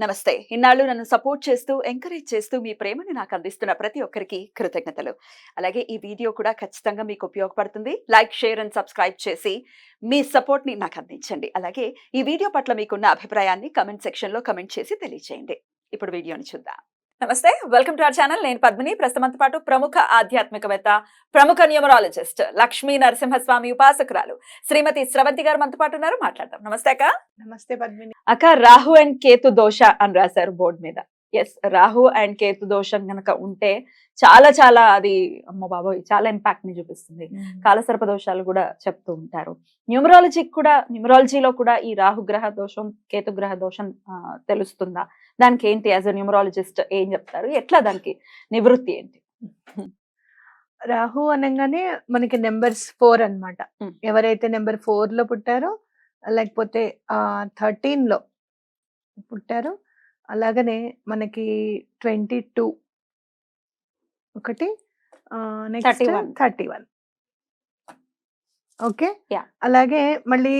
నమస్తే. ఇన్నాళ్ళు నన్ను సపోర్ట్ చేస్తూ, ఎంకరేజ్ చేస్తూ మీ ప్రేమని నాకు అందిస్తున్న ప్రతి ఒక్కరికి కృతజ్ఞతలు. అలాగే ఈ వీడియో కూడా ఖచ్చితంగా మీకు ఉపయోగపడుతుంది. లైక్, షేర్ అండ్ సబ్స్క్రైబ్ చేసి మీ సపోర్ట్‌ని నాకు అందించండి. అలాగే ఈ వీడియో పట్ల మీకున్న అభిప్రాయాన్ని కామెంట్ సెక్షన్‌లో కామెంట్ చేసి తెలియజేయండి. ఇప్పుడు వీడియోని చూద్దాం. నమస్తే. Welcome to our channel. నేను పద్మిని. ప్రస్తుతంతో పాటు ప్రముఖ ఆధ్యాత్మికవేత్త, ప్రముఖ న్యూమరాలజిస్ట్, లక్ష్మీ నరసింహస్వామి ఉపాసకురాలు శ్రీమతి స్రవంతి గారు మనతో పాటు ఉన్నారు. మాట్లాడదాం. నమస్తే అక్క. నమస్తే పద్మిని. అక్క, రాహు అండ్ కేతు దోష అని రాశారు బోర్డు మీద. ఎస్, రాహు అండ్ కేతు దోషం గనక ఉంటే చాలా చాలా అది అమ్మ బాబోయ్ చాలా ఇంపాక్ట్ ని చూపిస్తుంది. కాలసర్ప దోషాలు కూడా చెప్తూ ఉంటారు. న్యూమరాలజీలో కూడా ఈ రాహుగ్రహ దోషం, కేతుగ్రహ దోషం తెలుస్తుందా? దానికి ఏంటి, యాజ్ అ న్యూమరాలజిస్ట్ ఏం చెప్తారు? ఎట్లా దానికి నివృత్తి ఏంటి? రాహు అనగానే మనకి నెంబర్స్ 4 అన్నమాట. ఎవరైతే నెంబర్ 4 లో పుట్టారో, లేకపోతే 13 లో పుట్టారో, అలాగనే మనకి 22 ఒకటి, నెక్స్ట్ 31. ఓకే, అలాగే మళ్ళీ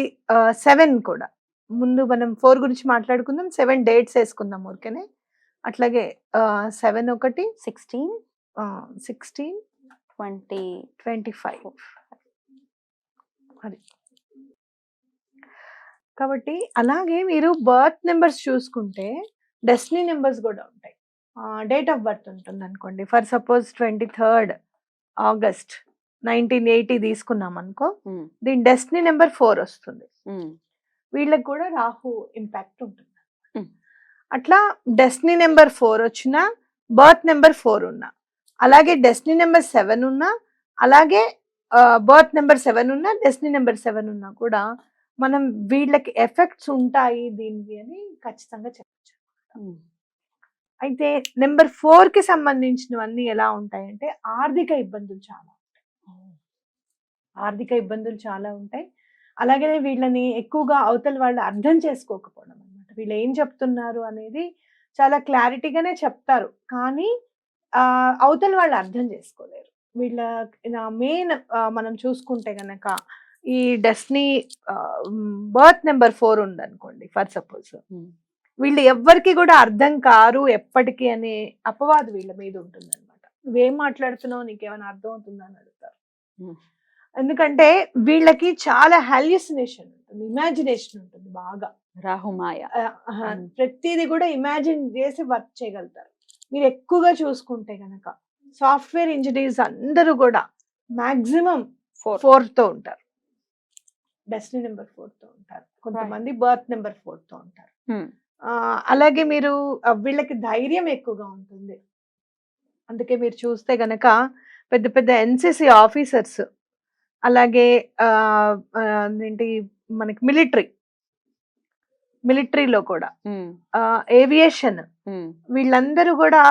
7 కూడా. ముందు మనం 4 గురించి మాట్లాడుకుందాం, 7 డేట్స్ వేసుకుందాం ఊరికేనే. అట్లాగే 7 ఒకటి, 16, 20, 25 అది. కాబట్టి అలాగే మీరు బర్త్ నెంబర్స్ చూసుకుంటే డెస్టినీ నెంబర్స్ కూడా ఉంటాయి. డేట్ ఆఫ్ బర్త్ ఉంటుంది అనుకోండి. ఫర్ సపోజ్ 23rd ఆగస్ట్ 1980 తీసుకున్నాం అనుకో, దీని డెస్టినీ నెంబర్ 4 వస్తుంది. వీళ్ళకి కూడా రాహు ఇంపాక్ట్ ఉంటుంది. అట్లా డెస్టినీ నెంబర్ 4 వచ్చినా, బర్త్ నెంబర్ 4 ఉన్నా, అలాగే డెస్టినీ నెంబర్ 7 ఉన్నా, అలాగే బర్త్ నెంబర్ 7 ఉన్నా, డెస్టినీ నెంబర్ 7 ఉన్నా కూడా మనం వీళ్ళకి ఎఫెక్ట్స్ ఉంటాయి దీనివి అని ఖచ్చితంగా చెప్పచ్చు. అయితే నెంబర్ 4 కి సంబంధించినవన్నీ ఎలా ఉంటాయంటే ఆర్థిక ఇబ్బందులు చాలా ఉంటాయి. అలాగే వీళ్ళని ఎక్కువగా అవతల వాళ్ళు అర్థం చేసుకోకపోవడం అనమాట. వీళ్ళు ఏం చెప్తున్నారు అనేది చాలా క్లారిటీగానే చెప్తారు, కానీ అవతల వాళ్ళు అర్థం చేసుకోలేరు. వీళ్ళ మెయిన్ మనం చూసుకుంటే గనక ఈ డెస్టినీ బర్త్ నెంబర్ 4 ఉందనుకోండి ఫర్ సపోజ్, వీళ్ళు ఎవ్వరికి కూడా అర్థం కారు ఎప్పటికీ అనే అపవాదు వీళ్ళ మీద ఉంటుంది అనమాట. నువ్వేం మాట్లాడుతున్నావు, నీకేమైనా అర్థం అవుతుందా అని అడుగుతారు. ఎందుకంటే వీళ్ళకి చాలా హాల్యూసినేషన్ ఉంటుంది, ఇమాజినేషన్ ఉంటుంది బాగా. రాహుమాయ ప్రతిదీ కూడా ఇమాజిన్ చేసి వర్క్ చేయగలుగుతారు. మీరు ఎక్కువగా చూసుకుంటే గనక సాఫ్ట్వేర్ ఇంజనీర్స్ అందరూ కూడా మాక్సిమం 4 తో ఉంటారు, డెస్టినీ నెంబర్ 4 తో ఉంటారు. కొంతమంది బర్త్ నెంబర్ 4 తో ఉంటారు. అలాగే మీరు వీళ్ళకి ధైర్యం ఎక్కువగా ఉంటుంది. అందుకే మీరు చూస్తే గనక పెద్ద పెద్ద ఎన్సిసి ఆఫీసర్స్, అలాగే ఏంటి మనకి మిలిటరీలో కూడా, ఏవియేషన్, వీళ్ళందరూ కూడా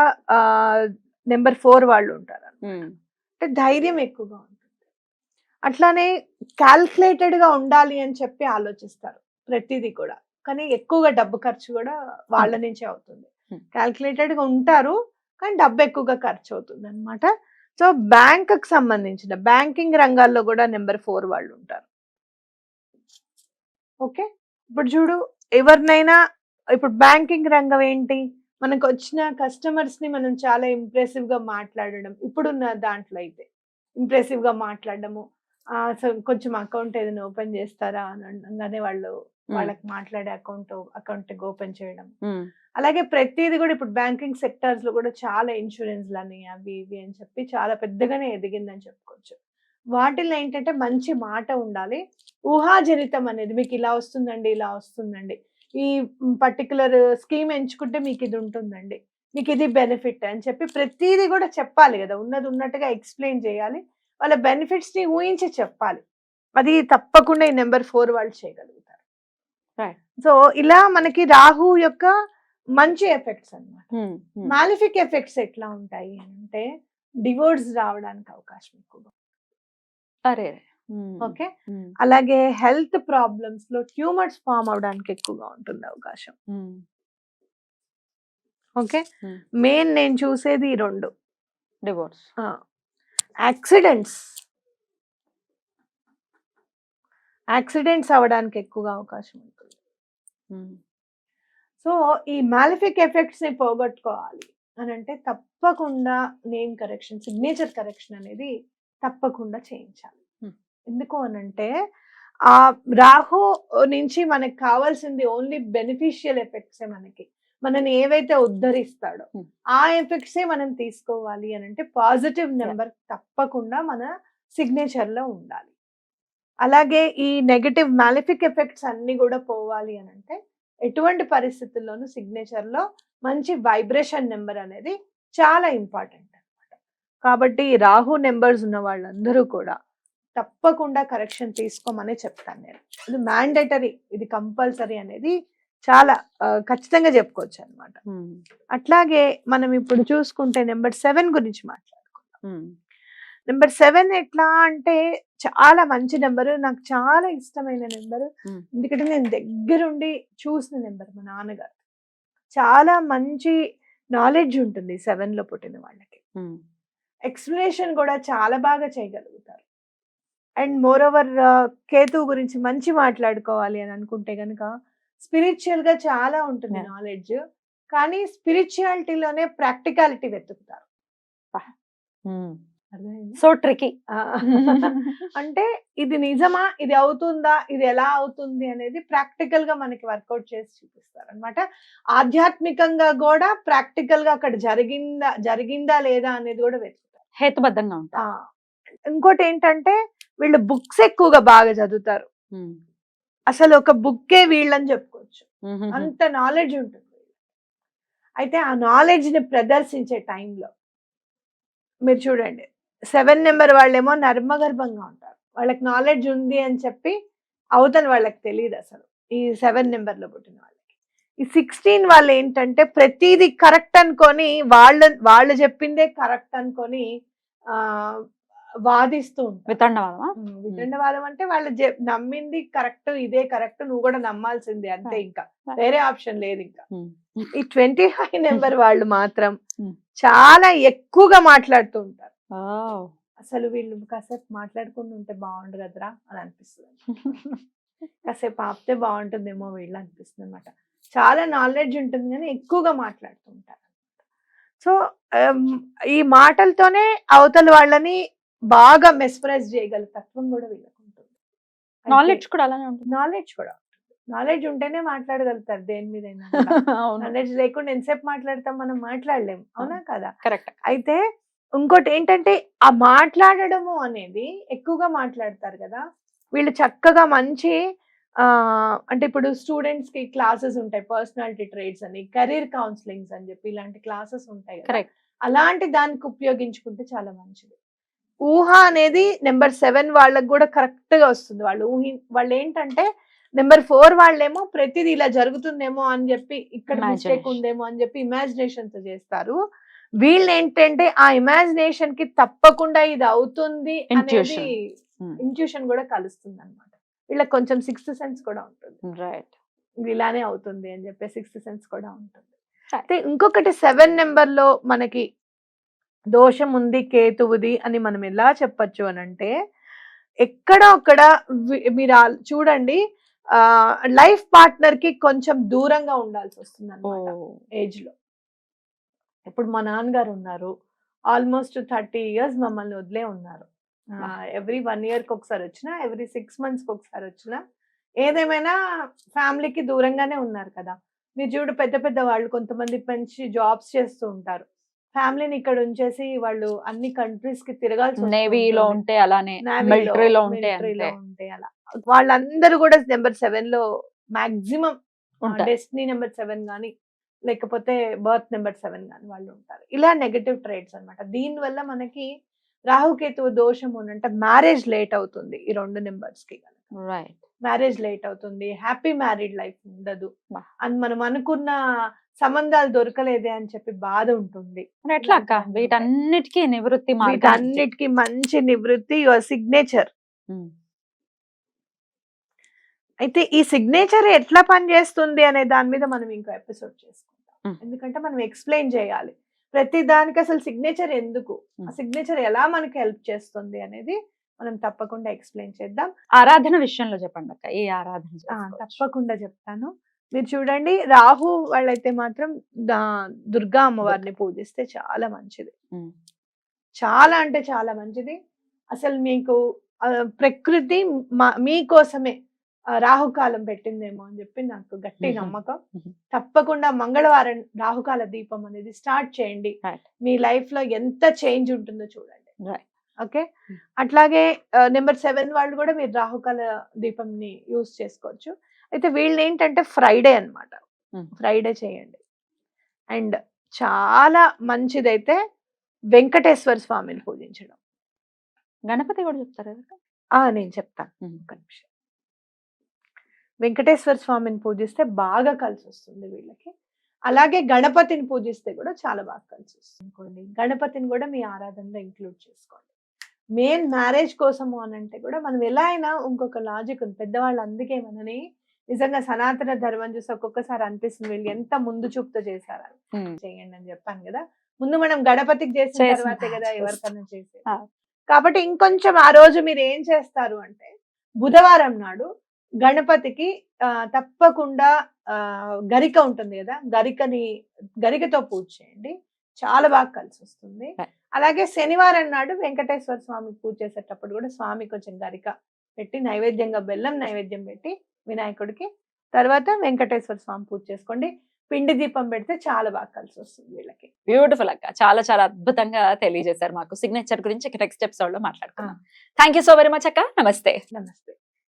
నెంబర్ 4 వాళ్ళు ఉంటారు. అంటే ధైర్యం ఎక్కువగా ఉంటుంది. అట్లానే క్యాల్కులేటెడ్ గా ఉండాలి అని చెప్పి ఆలోచిస్తారు ప్రతిదీ కూడా, కానీ ఎక్కువగా డబ్బు ఖర్చు కూడా వాళ్ళ నుంచే అవుతుంది. క్యాల్కులేటెడ్ గా ఉంటారు, కానీ డబ్బు ఎక్కువగా ఖర్చు అవుతుంది అనమాట. సో బ్యాంక్ కి సంబంధించిన బ్యాంకింగ్ రంగాల్లో కూడా నెంబర్ 4 వాళ్ళు ఉంటారు. ఓకే, ఇప్పుడు చూడు, ఎవరినైనా ఇప్పుడు బ్యాంకింగ్ రంగం ఏంటి, మనకు వచ్చిన కస్టమర్స్ ని మనం చాలా ఇంప్రెసివ్ గా మాట్లాడడం. ఇప్పుడున్న దాంట్లో అయితే ఇంప్రెసివ్ గా మాట్లాడడము, కొంచెం అకౌంట్ ఏదైనా ఓపెన్ చేస్తారా అని అనగానే వాళ్ళకి మాట్లాడే అకౌంట్ ఓపెన్ చేయడం. అలాగే ప్రతిదీ కూడా ఇప్పుడు బ్యాంకింగ్ సెక్టర్స్ లో కూడా చాలా ఇన్సూరెన్స్ లని అవి ఇవి అని చెప్పి చాలా పెద్దగానే ఎదిగిందని చెప్పుకోవచ్చు. వాటిల్లో ఏంటంటే మంచి మాట ఉండాలి, ఊహాజనితం అనేది మీకు ఇలా వస్తుందండి, ఈ పర్టికులర్ స్కీమ్ ఎంచుకుంటే మీకు ఇది ఉంటుందండి, మీకు ఇది బెనిఫిట్ అని చెప్పి ప్రతిదీ కూడా చెప్పాలి కదా, ఉన్నది ఉన్నట్టుగా ఎక్స్ప్లెయిన్ చేయాలి, వాళ్ళ బెనిఫిట్స్ ని ఊహించి చెప్పాలి. అది తప్పకుండా ఈ నెంబర్ 4 వాళ్ళు చేయగలుగుతారు. సో ఇలా మనకి రాహు యొక్క మంచి ఎఫెక్ట్స్ అన్నమాట. మాలిఫిక్ ఎఫెక్ట్స్ ఎట్లా ఉంటాయి అంటే డివోర్స్ రావడానికి అవకాశం ఎక్కువగా. ఓకే, అలాగే హెల్త్ ప్రాబ్లమ్స్ లో ట్యూమర్స్ ఫామ్ అవడానికి ఎక్కువగా ఉంటుంది అవకాశం. ఓకే, మెయిన్ నేను చూసేది ఈ 2, డివోర్స్, యాక్సిడెంట్స్ అవ్వడానికి ఎక్కువగా అవకాశం ఉంటుంది. సో ఈ మాలిఫిక్ ఎఫెక్ట్స్ ని పోగొట్టుకోవాలి అని అంటే తప్పకుండా నేమ్ కరెక్షన్, సిగ్నేచర్ కరెక్షన్ అనేది తప్పకుండా చేయించాలి. Hmm. ఎందుకు అనంటే ఆ రాహు నుంచి మనకు కావాల్సింది ఓన్లీ బెనిఫిషియల్ ఎఫెక్ట్సే మనకి. మనని ఏవైతే ఉద్ధరిస్తాడో Hmm. ఆ ఎఫెక్ట్సే మనం తీసుకోవాలి అని అంటే పాజిటివ్ నెంబర్ తప్పకుండా మన సిగ్నేచర్ లో ఉండాలి. అలాగే ఈ నెగటివ్ మాలిఫిక్ ఎఫెక్ట్స్ అన్ని కూడా పోవాలి అని అంటే ఎటువంటి పరిస్థితుల్లోనూ సిగ్నేచర్ లో మంచి వైబ్రేషన్ నెంబర్ అనేది చాలా ఇంపార్టెంట్ అన్నమాట. కాబట్టి ఈ రాహు నెంబర్స్ ఉన్న వాళ్ళందరూ కూడా తప్పకుండా కరెక్షన్ తీసుకోమనే చెప్తాను నేను. ఇది మ్యాండేటరీ, ఇది కంపల్సరీ అనేది చాలా ఖచ్చితంగా చెప్పుకోవచ్చు అన్నమాట. అట్లాగే మనం ఇప్పుడు చూసుకుంటే నెంబర్ 7 గురించి మాట్లాడుకుందాం. నెంబర్ 7 ఎట్లా అంటే చాలా మంచి నెంబరు, నాకు చాలా ఇష్టమైన నెంబరు. ఎందుకంటే నేను దగ్గరుండి చూసిన నెంబర్ మా నాన్నగారు. చాలా మంచి నాలెడ్జ్ ఉంటుంది 7 లో పుట్టిన వాళ్ళకి. ఎక్స్ప్లెనేషన్ కూడా చాలా బాగా చేయగలుగుతారు. అండ్ మోర్ ఓవర్ కేతు గురించి మంచి మాట్లాడుకోవాలి అని అనుకుంటే గనుక స్పిరిచువల్ గా చాలా ఉంటుంది Yeah. నాలెడ్జ్, కానీ స్పిరిచువాలిటీలోనే ప్రాక్టికాలిటీ వెతుకుతారు. అర్థమైందా? So tricky. అంటే ఇది నిజమా, ఇది అవుతుందా, ఇది ఎలా అవుతుంది అనేది ప్రాక్టికల్ గా మనకి వర్కౌట్ చేసి చూపిస్తారు అన్నమాట. ఆధ్యాత్మికంగా కూడా ప్రాక్టికల్ గా అక్కడ జరిగిందా లేదా అనేది కూడా వెతుకుతారు. హేతుబద్ధంగా ఉంటా. ఇంకోటి ఏంటంటే వీళ్ళు బుక్స్ ఎక్కువగా బాగా చదువుతారు. అసలు ఒక బుక్కే వీళ్ళని చెప్పుకోవచ్చు, అంత నాలెడ్జ్ ఉంటుంది. అయితే ఆ నాలెడ్జ్ ని ప్రదర్శించే టైంలో మీరు చూడండి, 7 నెంబర్ వాళ్ళేమో నర్మగర్భంగా ఉంటారు. వాళ్ళకి నాలెడ్జ్ ఉంది అని చెప్పి అవతల వాళ్ళకి తెలియదు అసలు, ఈ 7 నెంబర్ లో పుట్టిన వాళ్ళకి. ఈ 16 వాళ్ళు ఏంటంటే ప్రతిదీ కరెక్ట్ అనుకొని వాళ్ళు చెప్పిందే కరెక్ట్ అనుకొని వాదిస్తూ ఉంటారు. వితండవాదమా? వితండవాదం అంటే వాళ్ళు నమ్మింది కరెక్ట్, ఇదే కరెక్ట్, నువ్వు కూడా నమ్మాల్సిందే అంతే, ఇంకా వేరే ఆప్షన్ లేదు ఇంకా. ఈ 25 నెంబర్ వాళ్ళు మాత్రం చాలా ఎక్కువగా మాట్లాడుతూ ఉంటారు. అసలు వీళ్ళు కాసేపు మాట్లాడుకుంటూ ఉంటే బాగుండు కదరా అని అనిపిస్తుంది, కాసేపు ఆపితే బాగుంటుందేమో వీళ్ళు అనిపిస్తుంది అనమాట. చాలా నాలెడ్జ్ ఉంటుంది కానీ ఎక్కువగా మాట్లాడుతూ ఉంటారు. సో ఈ మాటలతోనే అవతల వాళ్ళని బాగా మెస్పరైజ్ చేయగల తత్వం కూడా వీళ్ళకు ఉంటుంది. నాలెడ్జ్ కూడా అలానే ఉంటుంది. నాలెడ్జ్ కూడా ఉంటుంది. నాలెడ్జ్ ఉంటేనే మాట్లాడగలుగుతారు దేని మీదైనా. నాలెడ్జ్ లేకుండా ఎంతసేపు మాట్లాడతాం, మనం మాట్లాడలేము, అవునా కదా? కరెక్ట్. అయితే ఇంకోటి ఏంటంటే ఆ మాట్లాడడము అనేది ఎక్కువగా మాట్లాడతారు కదా వీళ్ళు. చక్కగా మంచి అంటే ఇప్పుడు స్టూడెంట్స్ కి క్లాసెస్ ఉంటాయి, పర్సనాలిటీ ట్రేడ్స్ అని, కెరీర్ కౌన్సిలింగ్స్ అని చెప్పి ఇలాంటి క్లాసెస్ ఉంటాయి కదా, అలాంటి దానికి ఉపయోగించుకుంటే చాలా మంచిది. ఊహ అనేది నెంబర్ 7 వాళ్ళకి కూడా కరెక్ట్ గా వస్తుంది. వాళ్ళు ఏంటంటే నెంబర్ 4 వాళ్ళేమో ప్రతిదీ ఇలా జరుగుతుందేమో అని చెప్పి, ఇక్కడ మిస్టేక్ ఉందేమో అని చెప్పి ఇమాజినేషన్ తో చేస్తారు. వీళ్ళు ఏంటంటే ఆ ఇమాజినేషన్ కి తప్పకుండా ఇది అవుతుంది అనేది ఇంట్యూషన్ కూడా కలుస్తుంది అనమాట. వీళ్ళకి కొంచెం 6th సెన్స్ కూడా ఉంటుంది. రైట్, ఇలానే అవుతుంది అని చెప్పి 6th సెన్స్ కూడా ఉంటుంది. అయితే ఇంకొకటి 7 నెంబర్ లో మనకి దోషం ఉంది కేతువుది అని మనం ఎలా చెప్పచ్చు అని అంటే, ఎక్కడ ఒక్కడ మీరు చూడండి లైఫ్ పార్ట్నర్ కి కొంచెం దూరంగా ఉండాల్సి వస్తుంది అన్నమాట ఏజ్ లో. ఇప్పుడు మా నాన్నగారు ఉన్నారు, ఆల్మోస్ట్ 30 years మమ్మల్ని వదిలే ఉన్నారు. ఎవ్రీ 1 year కి ఒకసారి వచ్చినా, ఎవ్రీ 6 months కి ఒకసారి వచ్చినా, ఏదేమైనా ఫ్యామిలీకి దూరంగానే ఉన్నారు కదా. మీరు చూడు, పెద్ద పెద్ద వాళ్ళు కొంతమంది మంచి జాబ్స్ చేస్తూ ఉంటారు, ఫ్యామిలీని ఇక్కడ ఉంచేసి వాళ్ళు అన్ని కంట్రీస్ కి తిరగాల్సి, నేవీలో ఉంటే అలానే, మిలిటరీలో ఉంటే అలా. వాళ్ళందరూ కూడా నెంబర్ 7 లో మాక్సిమం డెస్టినీ నెంబర్ 7 గానీ లేకపోతే బర్త్ నెంబర్ 7 గానీ వాళ్ళు ఉంటారు. ఇలా నెగటివ్ ట్రేట్స్ అన్నమాట. దీనివల్ల మనకి రాహుకేతువు దోషం అంటే మ్యారేజ్ లేట్ అవుతుంది ఈ 2 నెంబర్స్ కి. మ్యారేజ్ లేట్ అవుతుంది, హ్యాపీ మ్యారీడ్ లైఫ్ ఉండదు, అని మనం అనుకున్న సంబంధాలు దొరకలేదే అని చెప్పి బాధ ఉంటుంది. ఎట్లా అక్క వీటన్నిటికీ నివృత్తి మార్గం? వీటన్నిటికీ మంచి నివృత్తి యువర్ సిగ్నేచర్. అయితే ఈ సిగ్నేచర్ ఎట్లా పనిచేస్తుంది అనే దాని మీద మనం ఇంకో ఎపిసోడ్ చేసుకుంటాం, ఎందుకంటే మనం ఎక్స్ప్లెయిన్ చేయాలి ప్రతి దానికి అసలు సిగ్నేచర్ ఎందుకు, ఆ సిగ్నేచర్ ఎలా మనకి హెల్ప్ చేస్తుంది అనేది మనం తప్పకుండా ఎక్స్ప్లెయిన్ చేద్దాం. ఆరాధన విషయంలో చెప్పండి అక్క, ఈ ఆరాధన తప్పకుండా చెప్తాను. మీరు చూడండి రాహు వాళ్ళైతే మాత్రం దుర్గా అమ్మవారిని పూజిస్తే చాలా మంచిది. ఉమ్. చాలా అంటే చాలా మంచిది. అసలు మీకు ప్రకృతి మీకోసమే రాహుకాలం పెట్టిందేమో అని చెప్పి నాకు గట్టి నమ్మకం. తప్పకుండా మంగళవారం రాహుకాల దీపం అనేది స్టార్ట్ చేయండి. Right. మీ లైఫ్ లో ఎంత చేంజ్ ఉంటుందో చూడండి. Right. ఓకే, అట్లాగే నెంబర్ 7 వాళ్ళు కూడా మీరు రాహుకాల దీపంని యూజ్ చేసుకోవచ్చు. అయితే వీళ్ళు ఏంటంటే ఫ్రైడే అన్నమాట, ఫ్రైడే చేయండి. అండ్ చాలా మంచిదైతే వెంకటేశ్వర స్వామిని పూజించడం. గణపతి కూడా చెప్తారు కదా. నేను చెప్తాను ఒక్క నిమిషం. వెంకటేశ్వర స్వామిని పూజిస్తే బాగా కలిసి వస్తుంది వీళ్ళకి. అలాగే గణపతిని పూజిస్తే కూడా చాలా బాగా కలిసి వస్తుంది. గణపతిని కూడా మీ ఆరాధనలో ఇంక్లూడ్ చేసుకోండి. మెయిన్ మ్యారేజ్ కోసము అని అంటే కూడా మనం ఎలా అయినా ఇంకొక లాజిక్ ఉంది. పెద్దవాళ్ళు అందుకే మనని నిజంగా సనాతన ధర్మం చూసి ఒక్కొక్కసారి అనిపిస్తుంది వీళ్ళు ఎంత ముందు చూపుతో చేశారని. చేయండి అని చెప్పాను కదా. ముందు మనం గణపతికి చేసిన తర్వాతే కదా ఎవరికన్నా చేసేది. కాబట్టి ఇంకొంచెం ఆ రోజు మీరు ఏం చేస్తారు అంటే బుధవారం నాడు గణపతికి తప్పకుండా గరిక ఉంటుంది కదా, గరికతో పూజ చేయండి, చాలా బాగా కలిసి వస్తుంది. అలాగే శనివారం నాడు వెంకటేశ్వర స్వామికి పూజ చేసేటప్పుడు కూడా స్వామి కొంచెం గరిక పెట్టి నైవేద్యంగా బెల్లం నైవేద్యం పెట్టి వినాయకుడికి తర్వాత వెంకటేశ్వర స్వామి పూజ చేసుకోండి. పిండి దీపం పెడితే చాలా బాగా కలిసి వస్తుంది వీళ్ళకి. బ్యూటిఫుల్ అక్క, చాలా చాలా అద్భుతంగా తెలియజేశారు మాకు. సిగ్నేచర్ గురించి నెక్స్ట్ ఎపిసోడ్ లో మాట్లాడుకుందాం. Thank you so very much అక్క. నమస్తే. నమస్తే.